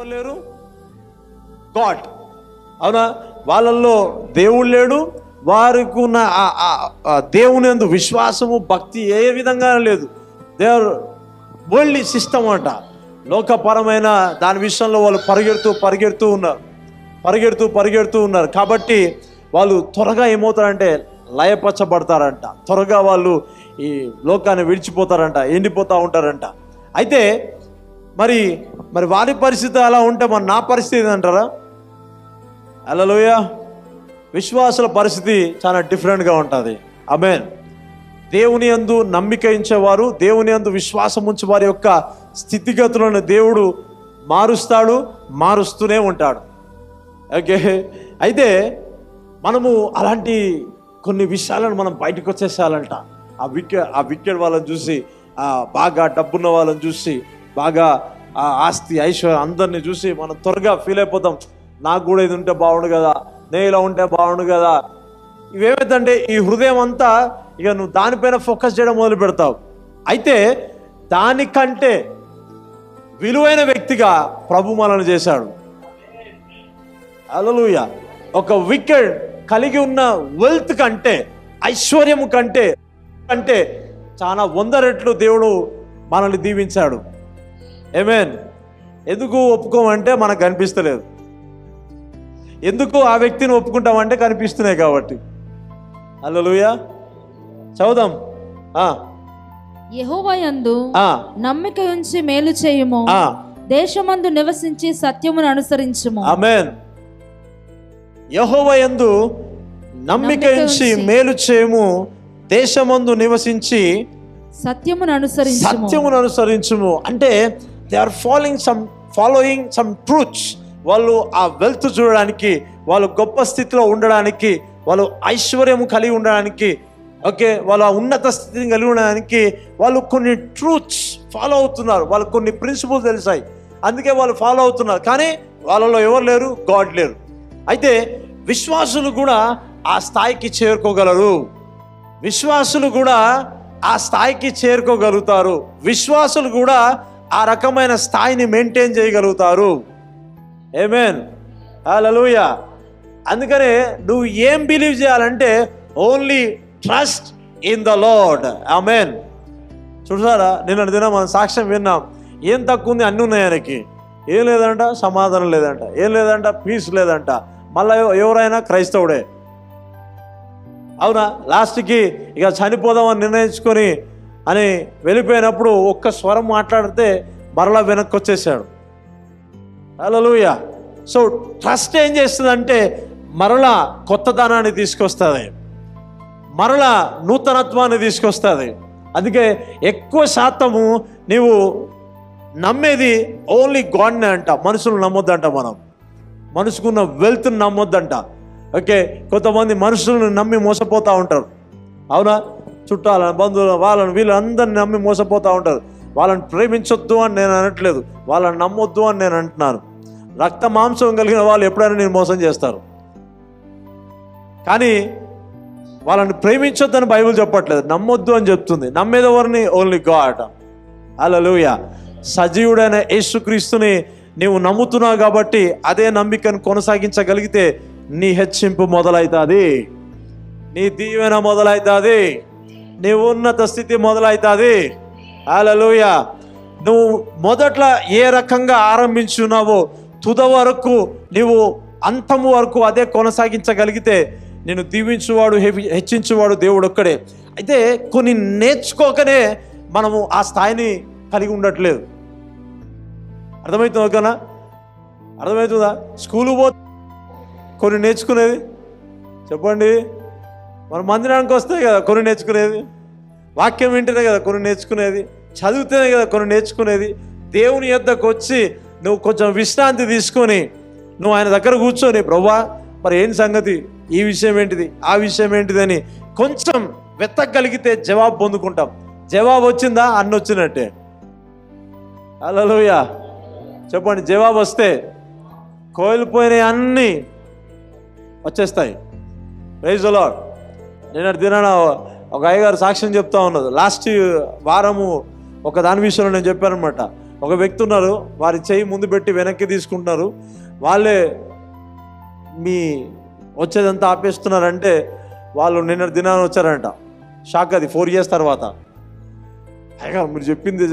ఎవరు లేరు? గాడ్. అవునా? వాళ్ళల్లో దేవుడు లేడు. వారికి ఉన్న దేవుని యందు విశ్వాసము భక్తి ఏ విధంగా లేదు. దే ఆర్ వరల్డ్లీ సిస్టమ్ అంట. లోకపరమైన దాని విషయంలో వాళ్ళు పరిగెడుతూ ఉన్నారు. కాబట్టి వాళ్ళు త్వరగా ఏమవుతారంటే లయపరచబడతారంట. త్వరగా వాళ్ళు ఈ లోకాన్ని విడిచిపోతారంట, ఎండిపోతూ ఉంటారంట. అయితే మరి వారి పరిస్థితి అలా ఉంటే మరి నా పరిస్థితి ఏంటంటారా? హల్లెలూయా. విశ్వాసుల పరిస్థితి చాలా డిఫరెంట్గా ఉంటుంది. ఆమేన్. దేవుని యందు నమ్మిక ఉంచేవారు, దేవుని యందు విశ్వాసం ఉంచే వారి యొక్క స్థితిగతులను దేవుడు మారుస్తూనే ఉంటాడు. ఓకే. అయితే మనము అలాంటి కొన్ని విషయాలను మనం బయటకు వచ్చేసేయాలంట. ఆ వికెట్ వాళ్ళని చూసి, బాగా డబ్బున్న వాళ్ళని చూసి, బాగా ఆస్తి ఐశ్వర్యం అందరినీ చూసి మనం త్వరగా ఫీల్ అయిపోతాం. నాకు కూడా ఇది ఉంటే బాగుండు కదా, నేను ఇలా ఉంటే బాగుండు కదా. ఇవేమైందంటే ఈ హృదయం అంతా ఇక నువ్వు దానిపైన ఫోకస్ చేయడం మొదలు పెడతావు. అయితే దానికంటే విలువైన వ్యక్తిగా ప్రభు మనల్ని చేశాడు. హల్లెలూయా. ఒక వికెట్ కలిగి ఉన్న వెల్త్ కంటే, ఐశ్వర్యము కంటే చాలా 100 రెట్లు దేవుడు మనల్ని దీవించాడు. ఆమేన్. ఎందుకు ఒప్పుకోమంటే మనకు కనిపిస్తలేదు. ఎందుకు ఆ వ్యక్తిని ఒప్పుకుంటామంటే కనిపిస్తున్నాయి కాబట్టి. హల్లెలూయా. చదువుదాం. యెహోవా యందు నమ్మిక ఉంచి మేలు చేయుము, దేశమందు నివసించి సత్యమును అనుసరించుము. ఆమేన్. యెహోవా యందు నమ్మిక ఉంచి మేలు చేయుము, దేశమందు నివసించి సత్యమును అనుసరించుము. అంటే they are following some truths. వాళ్ళు ఆ వెల్త్ చూడడానికి, వాళ్ళు గొప్ప స్థితిలో ఉండడానికి, వాళ్ళు ఐశ్వర్యం కలిగి ఉండడానికి, ఓకే, వాళ్ళ ఉన్నత స్థితిని కలిగి ఉండడానికి వాళ్ళు కొన్ని ట్రూత్స్ ఫాలో అవుతున్నారు. వాళ్ళకు కొన్ని ప్రిన్సిపల్స్ తెలిసాయి, అందుకే వాళ్ళు ఫాలో అవుతున్నారు. కానీ వాళ్ళలో ఎవరు లేరు? గాడ్ లేరు. అయితే విశ్వాసులు కూడా ఆ స్థాయికి చేరుకోగలరు. విశ్వాసులు కూడా ఆ స్థాయికి చేరుకోగలుగుతారు. విశ్వాసులు కూడా ఆ రకమైన స్థాయిని మెయింటైన్ చేయగలుగుతారు. ఆమేన్. హల్లెలూయా. అందుకనే నువ్వు ఏం బిలీవ్ చేయాలంటే only trust in the Lord. ఆమేన్. చూసారా, నిన్న దినం మనం సాక్ష్యం విన్నాం. ఏం తక్కువ ఉంది? అన్నీ ఉన్నాయి ఆయనకి. ఏం లేదంట, సమాధానం లేదంట, ఏం లేదంట, పీస్ లేదంట. మళ్ళీ ఎవరైనా క్రైస్తవుడే. అవునా? లాస్ట్కి ఇక చనిపోదామని నిర్ణయించుకొని అని వెళ్ళిపోయినప్పుడు ఒక్క స్వరం మాట్లాడితే మరలా వెనక్కి వచ్చేసాడు. హల్లెలూయా. సో ట్రస్ట్ ఏం చేస్తుందంటే మరలా కొత్తదనాన్ని తీసుకొస్తుంది, మరలా నూతనత్వాన్ని తీసుకొస్తుంది. అందుకే ఎక్కువ శాతము నీవు నమ్మేది ఓన్లీ గాడ్నే అంట. మనుషులు నమ్మొద్దంట. మనం మనసుకున్న వెల్త్ని నమ్మొద్దంట. ఓకే, కొంతమంది మనుషులను నమ్మి మోసపోతూ ఉంటారు. అవునా? చుట్టాలను, బంధువులను, వాళ్ళని వీళ్ళందరిని నమ్మి మోసపోతూ ఉంటారు. వాళ్ళని ప్రేమించొద్దు అని నేను అనట్లేదు, వాళ్ళని నమ్మొద్దు అని నేను అంటున్నాను. రక్త మాంసం కలిగిన వాళ్ళు ఎప్పుడైనా నేను మోసం చేస్తారు, కానీ వాళ్ళని ప్రేమించొద్దని బైబిల్ చెప్పట్లేదు, నమ్మొద్దు అని చెప్తుంది. నమ్మేదెవరిని? Only God. హల్లెలూయా. సజీవుడైన యేసుక్రీస్తుని నీవు నమ్ముతున్నావు కాబట్టి అదే నమ్మికను కొనసాగించగలిగితే నీ హెచ్చింపు మొదలవుతుంది, నీ దీవెన మొదలవుతుంది, నీ ఉన్నత స్థితి మొదలవుతుంది. హల్లెలూయా. నువ్వు మొదట్లో ఏ రకంగా ఆరంభించున్నావో తుద వరకు నీవు అంతము వరకు అదే కొనసాగించగలిగితే నేను దీవించువాడు, హెచ్చించువాడు దేవుడు ఒక్కడే. అయితే కొన్ని నేర్చుకోకనే మనము ఆ స్థాయిని కలిగి ఉండట్లేదు. అర్థమవుతుందా? ఓకేనా? అర్థమవుతుందా? స్కూలు పోతే కొన్ని నేర్చుకునేది, చెప్పండి. మన మందిరానికి వస్తే కదా కొన్ని నేర్చుకునేది, వాక్యం వింటేనే కదా కొన్ని నేర్చుకునేది, చదివితేనే కదా కొన్ని నేర్చుకునేది. దేవుని యొద్దకు వచ్చి నువ్వు కొంచెం విశ్రాంతి తీసుకొని నువ్వు ఆయన దగ్గర కూర్చొని, ప్రభువా మరి ఏం సంగతి, ఈ విషయం ఏంటిది, ఆ విషయం ఏంటిది అని కొంచెం వెతకగలిగితే జవాబు పొందుకుంటాం. జవాబు వచ్చిందా? అన్ని వచ్చినట్టే. హల్లెలూయా. చెప్పండి. జవాబు వస్తే కోల్పోయినవి అన్నీ వచ్చేస్తాయి. Praise the Lord. నిన్నటి దినాన ఒక అయ్యగారు సాక్ష్యం చెప్తా ఉన్నది. లాస్ట్ వారము ఒక దాని విషయంలో నేను చెప్పాను అనమాట. ఒక వ్యక్తి ఉన్నారు, వారి చెయ్యి ముందు పెట్టి వెనక్కి తీసుకుంటున్నారు. వాళ్ళే మీ వచ్చేదంతా ఆపేస్తున్నారంటే వాళ్ళు నిన్న దినాన్ని వచ్చారంట. షాక్ అది 4 years తర్వాత. అయ్యా మీరు చెప్పింది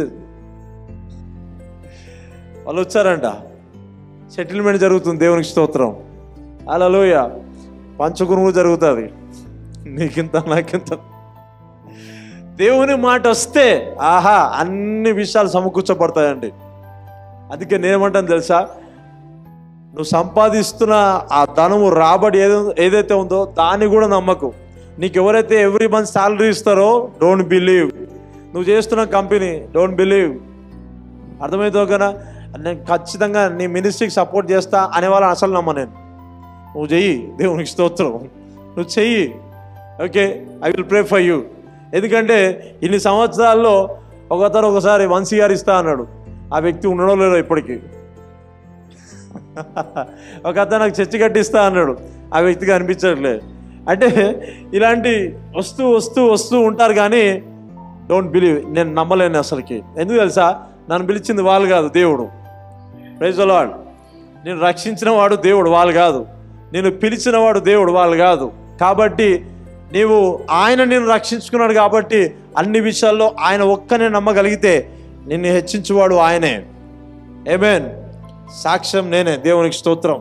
వాళ్ళు వచ్చారంట. సెటిల్మెంట్ జరుగుతుంది, దేవునికి స్తోత్రం. హల్లెలూయా. పంచకురువు జరుగుతుంది, నీకింత నాకింత. దేవుని మాట వస్తే ఆహా అన్ని విషయాలు సమకూర్చబడతాయండి. అందుకే నేనేమంటాను తెలుసా, నువ్వు సంపాదిస్తున్న ఆ ధనము రాబడి ఏదైతే ఉందో దాన్ని కూడా నమ్మకు. నీకు ఎవరైతే ఎవ్రీ మంత్ శాలరీ ఇస్తారో డోంట్ బిలీవ్. నువ్వు చేస్తున్న కంపెనీ డోంట్ బిలీవ్. అర్థమవుతుందో కదా, నేను ఖచ్చితంగా నీ మినిస్ట్రీకి సపోర్ట్ చేస్తా అనే వాళ్ళని అసలు నమ్మ నేను. నువ్వు చెయ్యి, దేవునికి స్తోత్రం, నువ్వు చెయ్యి. Okay, I will pray for you. ఎందుకంటే ఇన్ని సంవత్సరాల్లో ఒకతను ఒకసారి 1 CR ఇస్తా అన్నాడు. ఆ వ్యక్తి ఉండడం లేదో ఇప్పటికీ. ఒక అతను నాకు చర్చి కట్టిస్తా అన్నాడు, ఆ వ్యక్తికి అనిపించట్లేదు. అంటే ఇలాంటి వస్తూ వస్తూ వస్తూ ఉంటారు కానీ డోంట్ బిలీవ్. నేను నమ్మలేను అసలుకి. ఎందుకు తెలుసా, నన్ను పిలిచింది వాళ్ళు కాదు, దేవుడు. Praise the Lord. నేను రక్షించిన వాడు దేవుడు, వాళ్ళు కాదు. నేను పిలిచిన వాడు దేవుడు, వాళ్ళు కాదు. కాబట్టి నీవు ఆయన నిన్ను రక్షించుకున్నాడు కాబట్టి అన్ని విషయాల్లో ఆయన ఒక్కనే నమ్మగలిగితే నిన్ను హెచ్చించువాడు ఆయనే. ఆమేన్. సాక్ష్యం నేనే, దేవునికి స్తోత్రం.